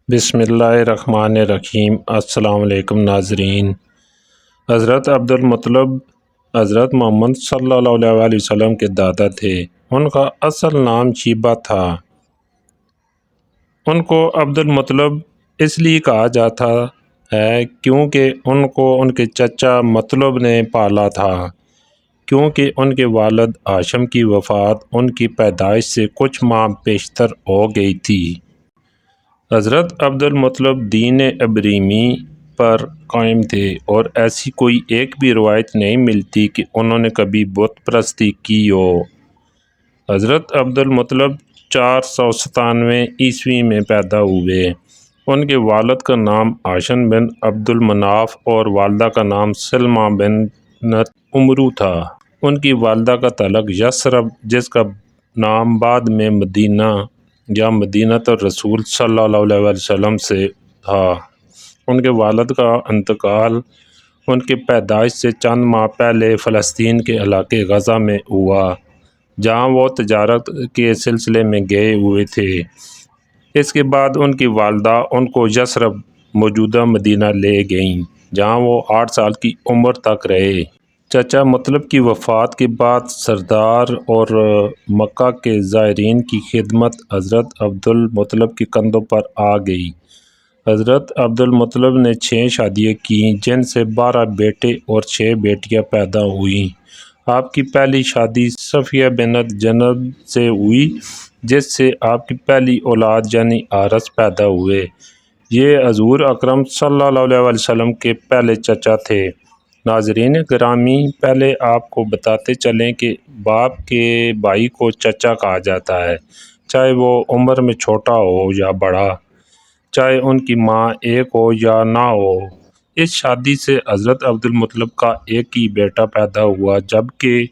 بسم اللہ الرحمن الرحیم۔ السلام علیکم ناظرین۔ حضرت عبدالمطلب حضرت محمد صلی اللہ علیہ وسلم کے دادا تھے۔ ان کا اصل نام شیبہ تھا۔ ان کو عبدالمطلب اس لیے کہا جاتا ہے کیونکہ ان کو ان کے چچا مطلب نے پالا تھا، کیونکہ ان کے والد ہاشم کی وفات ان کی پیدائش سے کچھ ماہ پیشتر ہو گئی تھی۔ حضرت عبدالمطلب دین ابراہیمی پر قائم تھے اور ایسی کوئی ایک بھی روایت نہیں ملتی کہ انہوں نے کبھی بت پرستی کی ہو۔ حضرت عبدالمطلب 497 عیسوی میں پیدا ہوئے۔ ان کے والد کا نام ہاشم بن عبدالمناف اور والدہ کا نام سلمہ بنت عمرو تھا۔ ان کی والدہ کا تعلق یثرب، جس کا نام بعد میں مدینہ یا مدینۃ الرسول صلی اللہ علیہ وسلم سے تھا۔ ان کے والد کا انتقال ان کی پیدائش سے چند ماہ پہلے فلسطین کے علاقے غزہ میں ہوا، جہاں وہ تجارت کے سلسلے میں گئے ہوئے تھے۔ اس کے بعد ان کی والدہ ان کو یثرب، موجودہ مدینہ لے گئیں، جہاں وہ 8 سال کی عمر تک رہے۔ چچا مطلب کی وفات کے بعد سردار اور مکہ کے زائرین کی خدمت حضرت عبدالمطلب کے کندھوں پر آ گئی۔ حضرت عبدالمطلب نے 6 شادیاں کیں، جن سے 12 بیٹے اور 6 بیٹیاں پیدا ہوئیں۔ آپ کی پہلی شادی صفیہ بنت جنب سے ہوئی، جس سے آپ کی پہلی اولاد یعنی حارث پیدا ہوئے۔ یہ حضور اکرم صلی اللہ علیہ وسلم کے پہلے چچا تھے۔ ناظرین گرامی، پہلے آپ کو بتاتے چلیں کہ باپ کے بھائی کو چچا کہا جاتا ہے، چاہے وہ عمر میں چھوٹا ہو یا بڑا، چاہے ان کی ماں ایک ہو یا نہ ہو۔ اس شادی سے حضرت عبدالمطلب کا ایک ہی بیٹا پیدا ہوا، جبکہ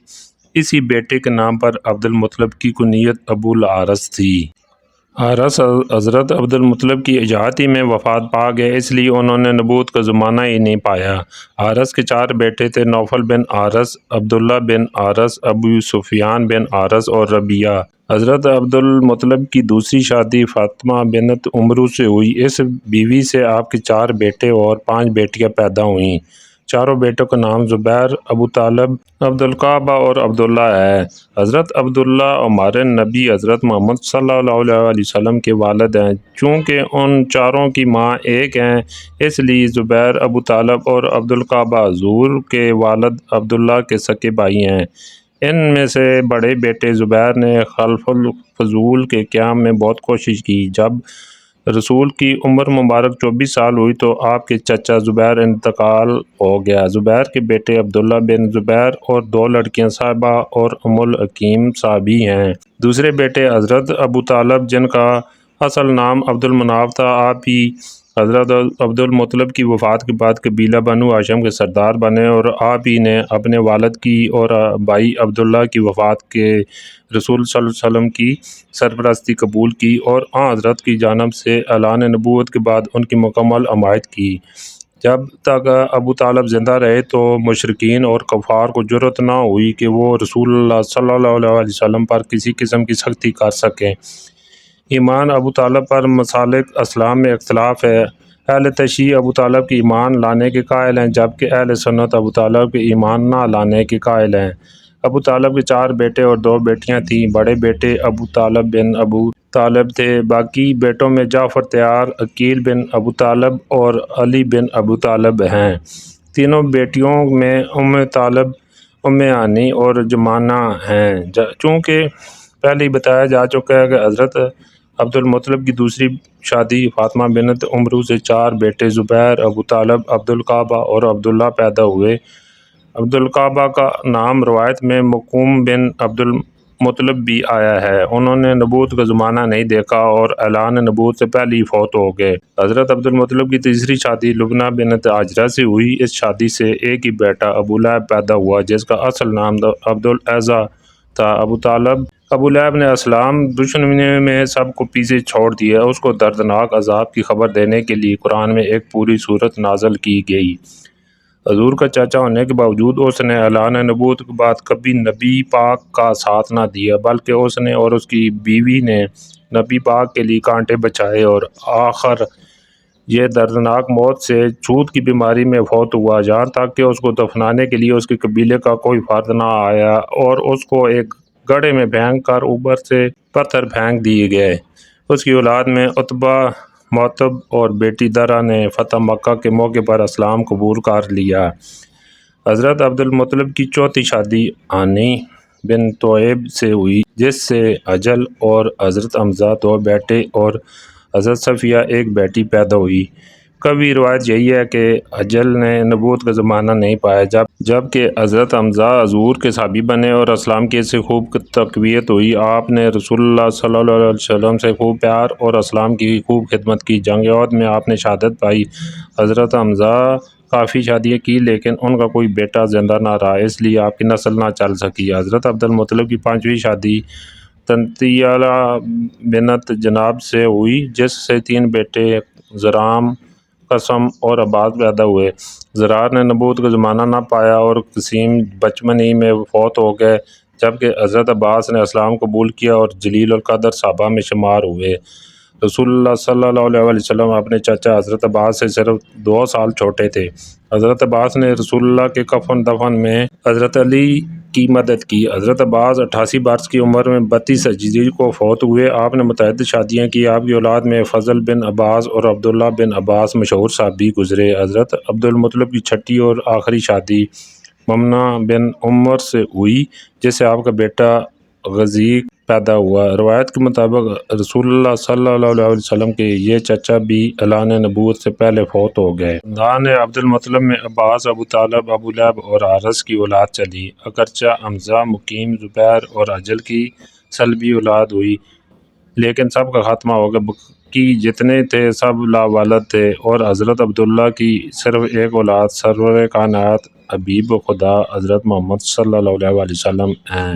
اسی بیٹے کے نام پر عبدالمطلب کی کنیت ابو الحارث تھی۔ حارث حضرت عبدالمطلب کی اجاحتی میں وفات پا گئے، اس لیے انہوں نے نبوت کا زمانہ ہی نہیں پایا۔ حارث کے 4 بیٹے تھے: نوفل بن حارث، عبداللہ بن حارث، ابو سفیان بن حارث اور ربیعہ۔ حضرت عبدالمطلب کی دوسری شادی فاطمہ بنت عمرو سے ہوئی۔ اس بیوی سے آپ کے 4 بیٹے اور 5 بیٹیاں پیدا ہوئیں۔ چاروں بیٹوں کا نام زبیر، ابو طالب، عبدالقعبہ اور عبداللہ ہے۔ حضرت عبداللہ ہمارے نبی حضرت محمد صلی اللہ علیہ وسلم کے والد ہیں۔ چونکہ ان چاروں کی ماں ایک ہیں، اس لیے زبیر، ابو طالب اور عبدالقعبہ حضور کے والد عبداللہ کے سگے بھائی ہیں۔ ان میں سے بڑے بیٹے زبیر نے خلف الفضول کے قیام میں بہت کوشش کی۔ جب رسول کی عمر مبارک 24 سال ہوئی تو آپ کے چچا زبیر انتقال ہو گیا۔ زبیر کے بیٹے عبداللہ بن زبیر اور 2 لڑکیاں صاحبہ اور ام الحکیم صاحبی ہیں۔ دوسرے بیٹے حضرت ابو طالب، جن کا اصل نام عبدالمناف تھا، آپ ہی حضرت عبدالمطلب کی وفات کے بعد قبیلہ بنو ہاشم کے سردار بنے اور آپ ہی نے اپنے والد کی اور بھائی عبداللہ کی وفات کے رسول صلی اللہ علیہ وسلم کی سرپرستی قبول کی اور آن حضرت کی جانب سے اعلان نبوت کے بعد ان کی مکمل حمایت کی۔ جب تک ابو طالب زندہ رہے تو مشرکین اور کفار کو جرأت نہ ہوئی کہ وہ رسول اللہ صلی اللہ علیہ وسلم پر کسی قسم کی سختی کر سکیں۔ ایمان ابو طالب پر مسالک اسلام میں اختلاف ہے۔ اہل تشیع ابو طالب کے ایمان لانے کے قائل ہیں، جبکہ اہل سنت ابو طالب کے ایمان نہ لانے کے قائل ہیں۔ ابو طالب کے 4 بیٹے اور 2 بیٹیاں تھیں۔ بڑے بیٹے ابو طالب بن ابو طالب تھے۔ باقی بیٹوں میں جعفر طیار، عقیل بن ابو طالب اور علی بن ابو طالب ہیں۔ تینوں بیٹیوں میں ام طالب، ام ہانی اور جمانہ ہیں۔ چونکہ پہلے ہی بتایا جا چکا ہے کہ حضرت عبدالمطلب کی دوسری شادی فاطمہ بنت عمرو سے 4 بیٹے زبیر، ابو طالب، عبدالقعبہ اور عبداللہ پیدا ہوئے۔ عبدالقعبہ کا نام روایت میں مقوم بن عبدالمطلب بھی آیا ہے۔ انہوں نے نبوت کا زمانہ نہیں دیکھا اور اعلان نبوت سے پہلے ہی فوت ہو گئے۔ حضرت عبدالمطلب کی تیسری شادی لبنہ بنت ہاجرہ سے ہوئی۔ اس شادی سے ایک ہی بیٹا ابو لہب پیدا ہوا، جس کا اصل نام عبدالاعزیٰ تھا۔ ابو لہب نے اسلام دشمنی میں سب کو پیچھے چھوڑ دیا۔ اس کو دردناک عذاب کی خبر دینے کے لیے قرآن میں ایک پوری سورت نازل کی گئی۔ حضور کا چاچا ہونے کے باوجود اس نے اعلان نبوت کے بعد کبھی نبی پاک کا ساتھ نہ دیا، بلکہ اس نے اور اس کی بیوی نے نبی پاک کے لیے کانٹے بچائے اور آخر یہ دردناک موت سے چھوت کی بیماری میں فوت ہوا، جہاں تک کہ اس کو دفنانے کے لیے اس کے قبیلے کا کوئی فرد نہ آیا اور اس کو ایک گڑھے میں پھینک کر اوپر سے پتھر پھینک دیے گئے۔ اس کی اولاد میں عتبہ، معتب اور بیٹی درہ نے فتح مکہ کے موقع پر اسلام قبول کر لیا۔ حضرت عبد المطلب کی چوتھی شادی عانی بن طویب سے ہوئی، جس سے حجل اور حضرت حمزہ دو بیٹے اور حضرت صفیہ ایک بیٹی پیدا ہوئی۔ کبھی روایت یہی ہے کہ حجل نے نبوت کا زمانہ نہیں پایا جبکہ حضرت حمزہ حضور کے صحابی بنے اور اسلام کی اس سے خوب تقویت ہوئی۔ آپ نے رسول اللہ صلی اللہ علیہ وسلم سے خوب پیار اور اسلام کی خوب خدمت کی۔ جنگ احد میں آپ نے شہادت پائی۔ حضرت حمزہ کافی شادیاں کی لیکن ان کا کوئی بیٹا زندہ نہ رہا، اس لیے آپ کی نسل نہ چل سکی۔ حضرت عبد المطلب کی پانچویں شادی تنطیلہ بنت جناب سے ہوئی، جس سے تین بیٹے زرام، قسم اور عباس پیدا ہوئے۔ زرار نے نبوت کا زمانہ نہ پایا اور قسیم بچپن ہی میں فوت ہو گئے، جبکہ حضرت عباس نے اسلام قبول کیا اور جلیل القدر صحابہ میں شمار ہوئے۔ رسول اللہ صلی اللہ علیہ وسلم اپنے چچا حضرت عباس سے صرف 2 سال چھوٹے تھے۔ حضرت عباس نے رسول اللہ کے کفن دفن میں حضرت علی کی مدد کی۔ حضرت عباس 88 برس کی عمر میں 32 ہجری کو فوت ہوئے۔ آپ نے متعدد شادیاں کی۔ آپ کی اولاد میں فضل بن عباس اور عبداللہ بن عباس مشہور صحابی گزرے۔ حضرت عبد المطلب کی چھٹی اور آخری شادی ممنہ بن عمر سے ہوئی، جس سے آپ کا بیٹا غزیق پیدا ہوا۔ روایت کے مطابق رسول اللہ صلی اللہ علیہ وسلم کے یہ چچا بھی اعلان نبوت سے پہلے فوت ہو گئے۔ خاندان عبد المطلب میں عباس، ابو طالب، ابو لہب اور حارث کی اولاد چلی۔ اگرچہ حمزہ، مقیم، زبیر اور حجل کی سلبی اولاد ہوئی لیکن سب کا خاتمہ ہو گیا۔ باقی جتنے تھے سب لا والد تھے اور حضرت عبداللہ کی صرف ایک اولاد سرور کائنات حبیب خدا حضرت محمد صلی اللہ علیہ وسلم ہیں۔